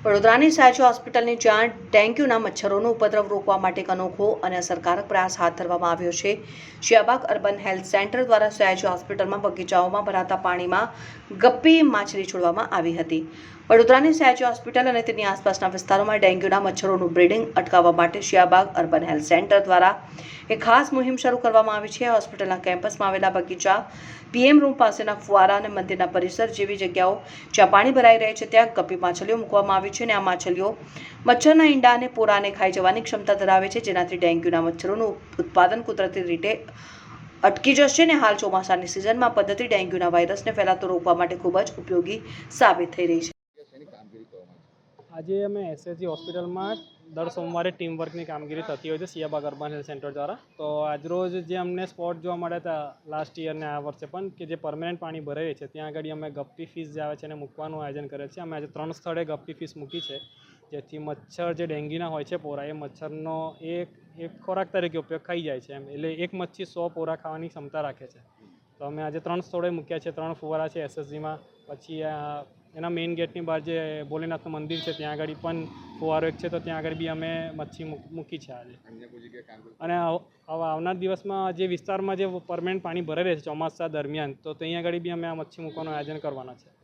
વડોદરાની સયાજી હોસ્પિટલની જ્યાં ડેન્ગ્યુના મચ્છરોનો ઉપદ્રવ રોકવા માટે એક અનોખો અને અસરકારક પ્રયાસ હાથ ધરવામાં આવ્યો છે। શિયાબાગ અર્બન હેલ્થ સેન્ટર દ્વારા સયાજી હોસ્પિટલમાં બગીચાઓમાં ભરાતા પાણીમાં ગપ્પી માછલી છોડવામાં આવી હતી। વડોદરાની સયાજી હોસ્પિટલ અને તેની આસપાસના વિસ્તારોમાં ડેન્ગ્યુના મચ્છરોનું બ્રીડિંગ અટકાવવા માટે શિયાબાગ અર્બન હેલ્થ સેન્ટર દ્વારા એક ખાસ મુહિમ શરૂ કરવામાં આવી છે। હોસ્પિટલના કેમ્પસમાં આવેલા બગીચા, પીએમ રૂમ પાસેના ફુવારા અને મંદિરના પરિસર જેવી જગ્યાઓ જ્યાં પાણી ભરાઈ રહે છે ત્યાં ગપ્પી માછલીઓ મૂકવામાં આવી છે અને આ માછલીઓ મચ્છરના ઈંડા અને પોરાને ખાઈ જવાની ક્ષમતા ધરાવે છે, જેનાથી ડેન્ગ્યુના મચ્છરોનું ઉત્પાદન કુદરતી રીતે અટકી જશે અને હાલ ચોમાસાની સિઝનમાં પદ્ધતિ ડેન્ગ્યુના વાયરસને ફેલાતો રોકવા માટે ખૂબ જ ઉપયોગી સાબિત થઈ રહી છે। આજે અમે એસએસજી હોસ્પિટલમાં દર સોમવારે ટીમ વર્કની કામગીરી થતી હોય છે શિયાબાગ અર્બન હેલ્થ સેન્ટર દ્વારા। તો આજરોજ જે અમને સ્પોટ જોવા મળ્યા હતા લાસ્ટ યર ને આ વર્ષે પણ કે જે પરમેનન્ટ પાણી ભરાઈ છે ત્યાં આગળ અમે ગપ્પી ફિશ જે આવે છે એને મૂકવાનું આયોજન કરે છે। અમે આજે 3 સ્થળે ગપ્પી ફિશ મૂકી છે, જેથી મચ્છર જે ડેન્ગ્યુના હોય છે પોરા, એ મચ્છરનો એક ખોરાક તરીકે ઉપયોગ ખાઈ જાય છે એટલે એક મચ્છી 100 પોરા ખાવાની ક્ષમતા રાખે છે। તો અમે આજે 3 સ્થળે મૂક્યા છે। 3 ફુવારા છે એસએસજીમાં, પછી એના મેઇન ગેટની બહાર જે ભોલેનાથનું મંદિર છે ત્યાં આગળ પણ ફુવારો એક છે, તો ત્યાં આગળ બી અમે મચ્છી મૂકી છે આજે। અને હવે આવનાર દિવસમાં જે વિસ્તારમાં જે પરમેનન્ટ પાણી ભરાઈ રહે છે ચોમાસા દરમિયાન, તો ત્યાં આગળ બી અમે આ મચ્છી મૂકવાનું આયોજન કરવાના છે।